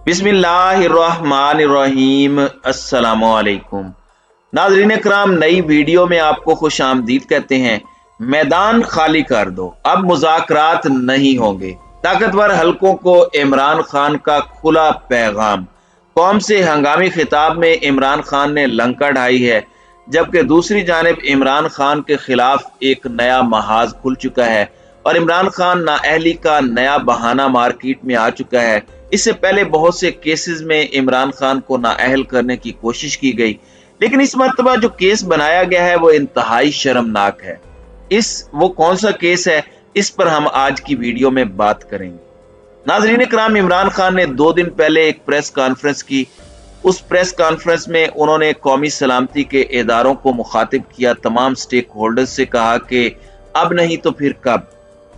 बिस्मिल्लाहिर्रहमानिर्रहीम। अस्सलामुअलैकुम नाज़रीन कराम, नई वीडियो में आपको खुश आमदीद कहते हैं। मैदान खाली कर दो, अब मुज़ाकरात नहीं होंगे। ताकतवर हलकों को इमरान खान का खुला पैगाम। कौम से हंगामी खिताब में इमरान खान ने लंका ढाई है, जबकि दूसरी जानिब इमरान खान के खिलाफ एक नया महाज खुल चुका है और इमरान खान नाअहली का नया बहाना मार्केट में आ चुका है। इससे पहले बहुत से केसेस में इमरान खान को नाअहल करने की कोशिश की गई, लेकिन इस मर्तबा जो केस बनाया गया है वो इंतहाई शर्मनाक है। वो कौन सा केस है, इस पर हम आज की वीडियो में बात करेंगे। नाज़रीन कराम, इमरान खान ने 2 दिन पहले एक प्रेस कॉन्फ्रेंस की। उस प्रेस कॉन्फ्रेंस में उन्होंने कौमी सलामती के इदारों को मुखातिब किया, तमाम स्टेक होल्डर्स से कहा कि अब नहीं तो फिर कब।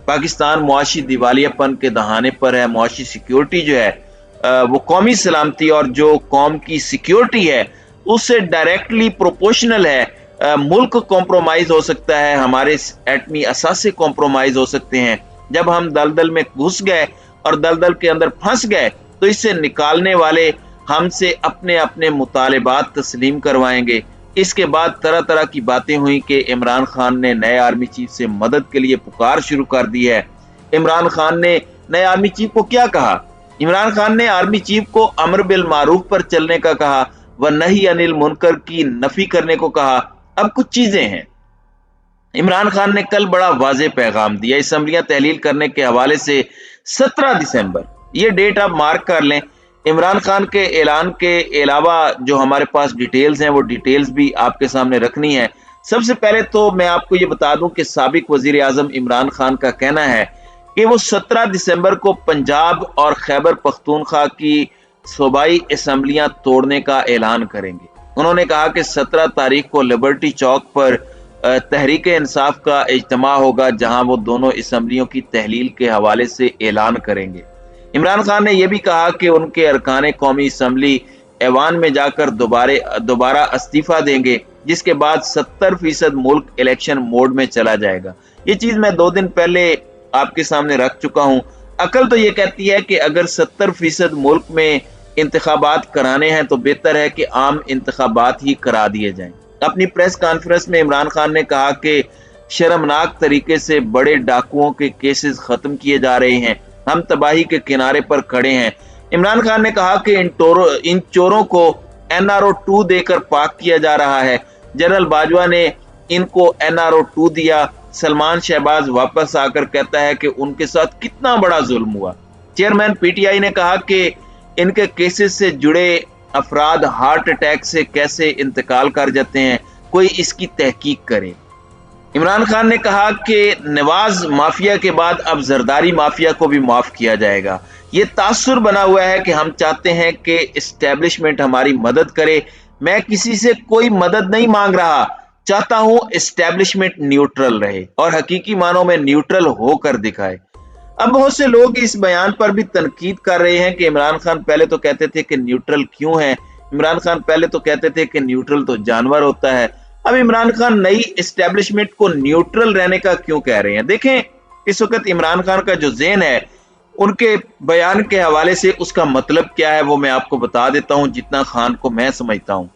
पाकिस्तान मुआशी दिवालियापन के दहाने पर है। मुआशी सिक्योरिटी जो है वो कौमी सलामती और जो कौम की सिक्योरिटी है उससे डायरेक्टली प्रोपोर्शनल है। मुल्क कॉम्प्रोमाइज हो सकता है, हमारे एटमी असासे कॉम्प्रोमाइज हो सकते हैं। जब हम दलदल में घुस गए और दलदल के अंदर फंस गए तो इससे निकालने वाले हमसे अपने अपने मुतालिबात तस्लीम करवाएंगे। इसके बाद तरह तरह की बातें हुई कि इमरान खान ने नए आर्मी चीफ से मदद के लिए पुकार शुरू कर दी है। इमरान खान ने नए आर्मी चीफ को क्या कहा? इमरान खान ने आर्मी चीफ को अमर बिल मारूफ पर चलने का कहा व नही अनिल मुनकर की नफी करने को कहा। अब कुछ चीजें हैं। इमरान खान ने कल बड़ा वाज़ेह पैगाम दिया। असम्बलियां तहलील करने के हवाले से 17 दिसंबर, ये डेट आप मार्क कर लें। इमरान खान के ऐलान के अलावा जो हमारे पास डिटेल्स हैं वो डिटेल्स भी आपके सामने रखनी है। सबसे पहले तो मैं आपको ये बता दूं कि साबिक वजीर आजम इमरान खान का कहना है कि वो 17 दिसंबर को पंजाब और खैबर पख्तूनख्वा की सूबाई असम्बलियां तोड़ने का ऐलान करेंगे। उन्होंने कहा कि 17 तारीख को लिबर्टी चौक पर तहरीक इंसाफ का इज्तिमा होगा, जहां वो दोनों असम्बलियों की तहलील के हवाले से ऐलान करेंगे। इमरान खान ने यह भी कहा कि उनके अरकान कौमी असम्बली ऐवान में जाकर दोबारा इस्तीफा देंगे, जिसके बाद 70% मुल्क इलेक्शन मोड में चला जाएगा। ये चीज मैं 2 दिन पहले आपके सामने रख चुका हूं। अकल तो ये कहती है कि अगर 70% मुल्क में इंतखाबात कराने हैं तो बेहतर है कि आम इंतखाबात ही करा दिए जाएं। अपनी प्रेस कॉन्फ्रेंस में इमरान खान ने कहा कि शर्मनाक तरीके से बड़े डाकुओं के केसेस खत्म किए जा रहे हैं, हम तबाही के किनारे पर खड़े हैं। इमरान खान ने कहा कि इन चोरों को NRO 2 देकर पाक किया जा रहा है। जनरल बाजवा ने इनको NRO 2 दिया। सलमान शहबाज वापस आकर कहता है कि उनके साथ कितना बड़ा जुल्म हुआ। चेयरमैन PTI ने कहा कि इनके केसेस से जुड़े अफराद हार्ट अटैक से कैसे इंतकाल कर जाते हैं, कोई इसकी तहकीक करे। इमरान खान ने कहा कि नवाज माफिया के बाद अब जरदारी माफिया को भी माफ किया जाएगा। ये तासुर बना हुआ है कि हम चाहते हैं कि एस्टेब्लिशमेंट हमारी मदद करे। मैं किसी से कोई मदद नहीं मांग रहा, चाहता हूं एस्टेब्लिशमेंट न्यूट्रल रहे और हकीकी मानों में न्यूट्रल होकर दिखाए। अब बहुत से लोग इस बयान पर भी तनकीद कर रहे हैं कि इमरान खान पहले तो कहते थे कि न्यूट्रल क्यों है, इमरान खान पहले तो कहते थे कि न्यूट्रल तो जानवर होता है, अब इमरान खान नई एस्टेब्लिशमेंट को न्यूट्रल रहने का क्यों कह रहे हैं। देखें, इस वक्त इमरान खान का जो ज़हन है उनके बयान के हवाले से उसका मतलब क्या है वो मैं आपको बता देता हूं, जितना खान को मैं समझता हूं।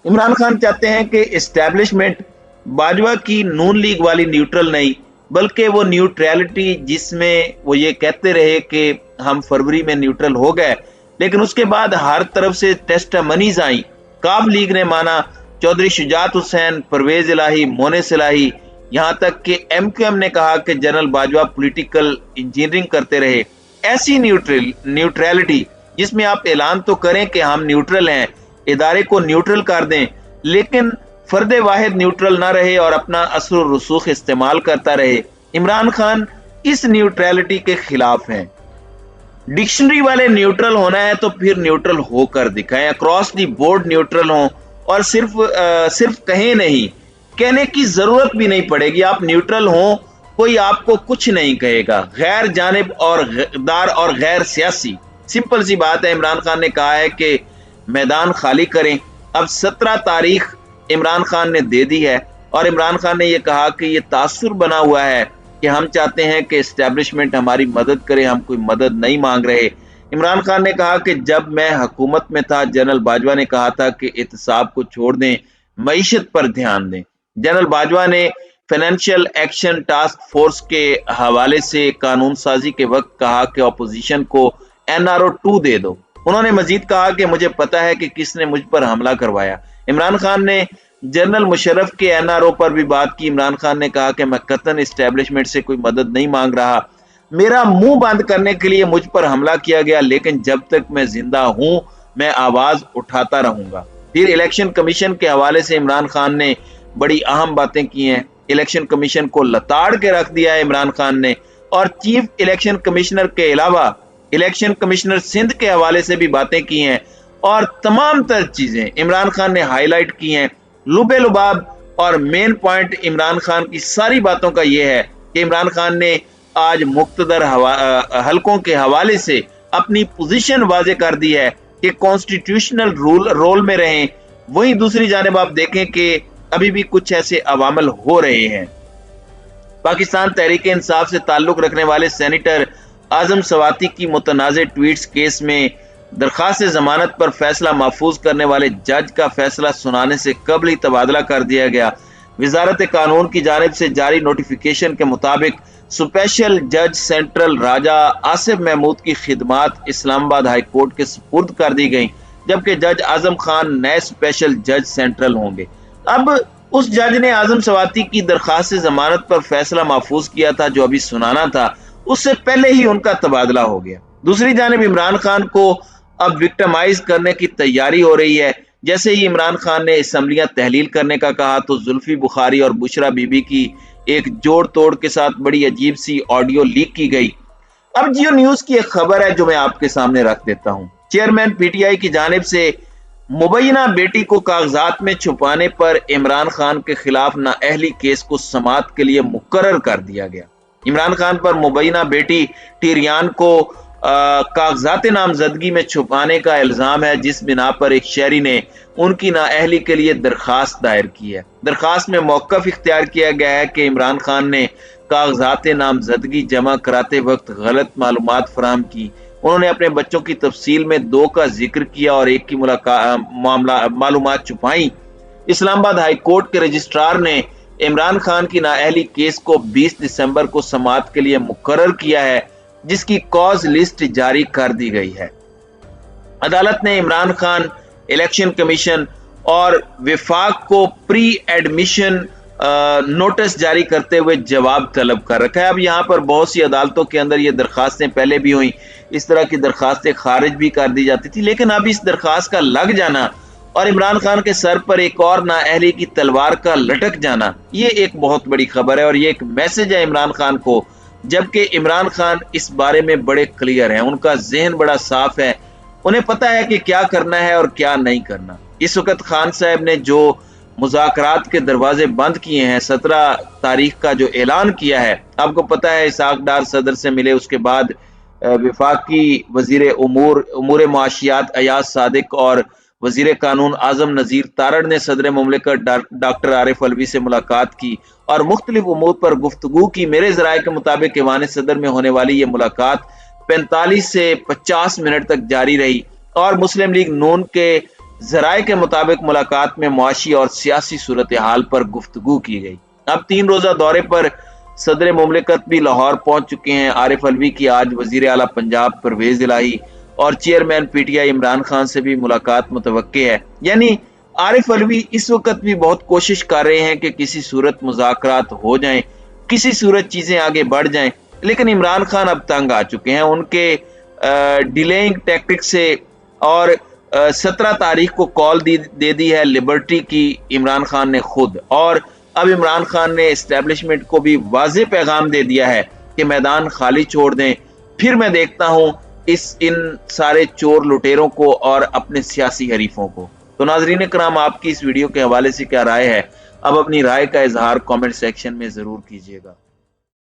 इमरान खान चाहते हैं कि एस्टेब्लिशमेंट बाजवा की नून लीग वाली न्यूट्रल नहीं, बल्कि वो न्यूट्रलिटी जिसमें वो ये कहते रहे कि हम फरवरी में न्यूट्रल हो गए, लेकिन उसके बाद हर तरफ से टेस्टमनीज आई। काफ लीग ने माना, चौधरी शुजात हुसैन, परवेज इलाही, मोनेस इलाही, यहां तक कि MQM ने कहा कि जनरल बाजवा पॉलिटिकल इंजीनियरिंग करते रहे। ऐसी न्यूट्रलिटी जिसमें आप ऐलान तो करें कि हम न्यूट्रल हैं, इदारे को न्यूट्रल कर दें, लेकिन फर्द वाहिद न्यूट्रल ना रहे और अपना असर और रसूख इस्तेमाल करता रहे। इमरान खान इस न्यूट्रलिटी के खिलाफ हैं। डिक्शनरी वाले न्यूट्रल होना है तो फिर न्यूट्रल होकर दिखाएं, अक्रॉस दी बोर्ड न्यूट्रल हों और सिर्फ कहें नहीं, कहने की जरूरत भी नहीं पड़ेगी। आप न्यूट्रल हों, कोई आपको कुछ नहीं कहेगा। गैर जानिब और गद्दार और गैर सियासी, सिंपल सी बात है। इमरान खान ने कहा है कि मैदान खाली करें। अब 17 तारीख इमरान खान ने दे दी है और इमरान खान ने यह कहा कि यह तासुर बना हुआ है कि हम चाहते हैं कि एस्टेब्लिशमेंट हमारी मदद करे, हम कोई मदद नहीं मांग रहे। عمران خان نے کہا کہ جب میں حکومت میں تھا جنرل باجوہ نے کہا تھا کہ احتساب کو چھوڑ دیں، معیشت پر دھیان دیں۔ جنرل باجوہ نے فائنینشیل ایکشن ٹاسک فورس کے حوالے سے قانون سازی کے وقت کہا کہ اپوزیشن کو NRO 2 دے دو۔ انہوں نے مزید کہا کہ مجھے پتا ہے کہ کس نے مجھ پر حملہ کروایا۔ عمران خان نے جنرل مشرف کے NRO پر بھی بات کی۔ عمران خان نے کہا کہ میں قطعاً اسٹیبلشمنٹ سے کوئی مدد نہیں مانگ رہا، میرا منہ بند کرنے کے لیے مجھ پر حملہ کیا گیا، لیکن جب تک میں زندہ ہوں میں آواز اٹھاتا رہوں گا۔ پھر الیکشن کمیشن کے حوالے سے عمران خان نے بڑی اہم باتیں کی ہیں۔ الیکشن کمیشن کو لتاڑ کے رکھ دیا ہے عمران خان نے، اور چیف الیکشن کمشنر کے علاوہ الیکشن کمشنر سندھ کے حوالے سے بھی باتیں کی ہیں، اور تمام تر چیزیں عمران خان نے ہائی لائٹ کی ہیں۔ لبے لباب اور مین پوائنٹ عمران خان کی ساری باتوں کا یہ ہے کہ عمران خان نے آج مقتدر حلقوں کے حوالے سے اپنی پوزیشن واضح کر دی ہے کہ کانسٹیٹیوشنل رول میں رہیں۔ وہیں دوسری جانب آپ دیکھیں کہ ابھی بھی کچھ ایسے عوامل ہو رہے ہیں۔ پاکستان تحریک انصاف سے تعلق رکھنے والے سینیٹر اعظم سواتی کی متنازع ٹویٹس کیس میں درخواست ضمانت پر فیصلہ محفوظ کرنے والے جج کا فیصلہ سنانے سے قبل ہی تبادلہ کر دیا گیا۔ وزارت قانون کی جانب سے جاری نوٹیفیکیشن کے مطابق اسپیشل جج سینٹرل راجہ آصف محمود کی خدمات اسلام آباد ہائی کورٹ کے سپرد کر دی گئیں، جبکہ جج اعظم خان نئے اسپیشل جج سینٹرل ہوں گے۔ اب اس جج نے اعظم سواتی کی درخواست ضمانت پر فیصلہ محفوظ کیا تھا جو ابھی سنانا تھا، اس سے پہلے ہی ان کا تبادلہ ہو گیا۔ دوسری جانب عمران خان کو اب وکٹمائز کرنے کی تیاری ہو رہی ہے۔ جیسے ہی عمران خان نے اسمبلیاں تحلیل کرنے کا کہا تو زلفی بخاری اور بشرا بی بی کی ایک جوڑ توڑ کے ساتھ بڑی عجیب سی آڈیو لیک کی گئی۔ اب جیو نیوز کی ایک خبر ہے جو میں آپ کے سامنے رکھ دیتا ہوں۔ چیئرمین PTI کی جانب سے مبینہ بیٹی کو کاغذات میں چھپانے پر عمران خان کے خلاف نااہلی کیس کو سماعت کے لیے مقرر کر دیا گیا۔ عمران خان پر مبینہ بیٹی ٹیریان کو کاغذات نامزدگی میں چھپانے کا الزام ہے، جس بنا پر ایک شہری نے ان کی نااہلی کے لیے درخواست دائر کی ہے۔ درخواست میں موقف اختیار کیا گیا ہے کہ عمران خان نے کاغذات نامزدگی جمع کراتے وقت غلط معلومات فراہم کی۔ انہوں نے اپنے بچوں کی تفصیل میں 2 کا ذکر کیا اور 1 کی معلومات چھپائیں۔ اسلام آباد ہائی کورٹ کے رجسٹرار نے عمران خان کی نااہلی کیس کو 20 دسمبر کو سماعت کے لیے مقرر کیا ہے، جس کی کاز لسٹ جاری کر دی گئی ہے۔ عدالت نے عمران خان، الیکشن کمیشن اور وفاق کو پری ایڈمیشن نوٹس جاری کرتے ہوئے جواب طلب کر رکھا ہے۔ اب یہاں پر بہت سی عدالتوں کے اندر یہ درخواستیں پہلے بھی ہوئیں، اس طرح کی درخواستیں خارج بھی کر دی جاتی تھی، لیکن اب اس درخواست کا لگ جانا اور عمران خان کے سر پر ایک اور نااہلی کی تلوار کا لٹک جانا، یہ ایک بہت بڑی خبر ہے اور یہ ایک میسج ہے عمران خان کو، جبکہ عمران خان اس بارے میں بڑے کلیئر ہیں، ان کا ذہن بڑا صاف ہے، انہیں پتا ہے کہ کیا کرنا ہے اور کیا نہیں کرنا۔ اس وقت خان صاحب نے جو مذاکرات کے دروازے بند کیے ہیں، 17 تاریخ کا جو اعلان کیا ہے، آپ کو پتا ہے اسحاق ڈار صدر سے ملے، اس کے بعد وفاقی وزیر امور معاشیات ایاز صادق اور وزیر قانون اعظم نذیر تارڑ نے صدر مملکت ڈاکٹر عارف علوی سے ملاقات کی اور مختلف امور پر گفتگو کی۔ میرے ذرائع کے مطابق ایوان صدر میں ہونے والی یہ ملاقات 45 سے 50 منٹ تک جاری رہی اور مسلم لیگ نون کے ذرائع کے مطابق ملاقات میں معاشی اور سیاسی صورتحال پر گفتگو کی گئی۔ اب 3 روزہ دورے پر صدر مملکت بھی لاہور پہنچ چکے ہیں۔ عارف علوی کی آج وزیر اعلیٰ پنجاب پرویز الہی اور چیئرمین PTI عمران خان سے بھی ملاقات متوقع ہے۔ یعنی عارف علوی اس وقت بھی بہت کوشش کر رہے ہیں کہ کسی صورت مذاکرات ہو جائیں، کسی صورت چیزیں آگے بڑھ جائیں، لیکن عمران خان اب تنگ آ چکے ہیں ان کے ڈیلیئنگ ٹیکٹک سے، اور 17 تاریخ کو کال دے دی ہے لبرٹی کی عمران خان نے خود، اور اب عمران خان نے اسٹیبلشمنٹ کو بھی واضح پیغام دے دیا ہے کہ میدان خالی چھوڑ دیں، پھر میں دیکھتا ہوں ان سارے چور لٹیروں کو اور اپنے سیاسی حریفوں کو۔ تو ناظرین کرام، آپ کی اس ویڈیو کے حوالے سے کیا رائے ہے؟ اب اپنی رائے کا اظہار کامنٹ سیکشن میں ضرور کیجیے گا۔